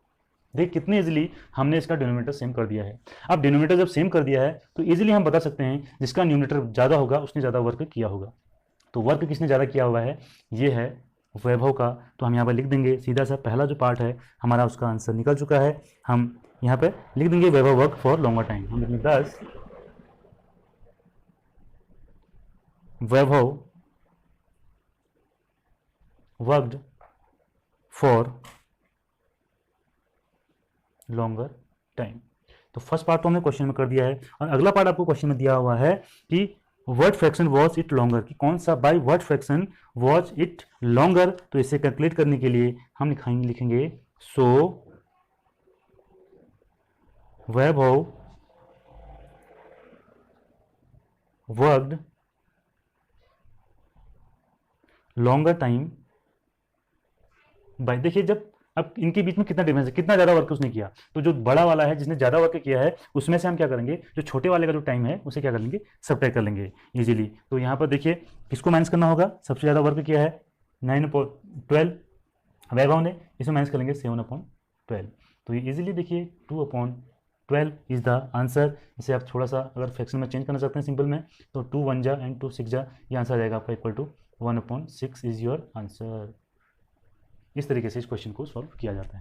देख कितने इजीली हमने इसका डिनोमिनेटर सेम कर दिया है। अब डिनोमिनेटर जब सेम कर दिया है तो इजीली हम बता सकते हैं जिसका न्यूमिनेटर ज़्यादा होगा उसने ज़्यादा वर्क किया होगा। तो वर्क किसने ज़्यादा किया हुआ है, ये है वैभव का। तो हम यहाँ पर लिख देंगे सीधा सा, पहला जो पार्ट है हमारा उसका आंसर निकल चुका है। हम यहाँ पे लिख देंगे वैभव वर्क फॉर लॉन्गर टाइम। हम लिखेंगे 10 वैभव वर्कड फॉर लॉन्गर टाइम। तो फर्स्ट पार्ट तो हमने क्वेश्चन में कर दिया है और अगला पार्ट आपको क्वेश्चन में दिया हुआ है कि what fraction was it longer, कि कौन सा by what fraction was it longer. तो इसे कैलकुलेट करने के लिए हम लिखेंगे सो वैभव वर्कड लॉन्गर टाइम बाय, देखिए जब अब इनके बीच में कितना डिफरेंस है, कितना ज़्यादा वर्क उसने किया, तो जो बड़ा वाला है जिसने ज़्यादा वर्क किया है उसमें से हम क्या करेंगे, जो छोटे वाले का जो टाइम है उसे क्या कर लेंगे, सबट्रैक्ट कर लेंगे इजीली। तो यहाँ पर देखिए किसको माइनस करना होगा, सबसे ज़्यादा वर्क किया है 9/12 वैभव ने, इसमें माइनस कर लेंगे 7/12। तो ये इजीली देखिए 2/12 इज़ द आंसर। इसे आप थोड़ा सा अगर फ्रैक्शन में चेंज करना चाहते हैं सिंपल में, तो 2 1 जा एंड 2 6 जा, ये आंसर आ जाएगा आपका equal to 1/6 is your answer. इस तरीके से इस क्वेश्चन को सॉल्व किया जाता है।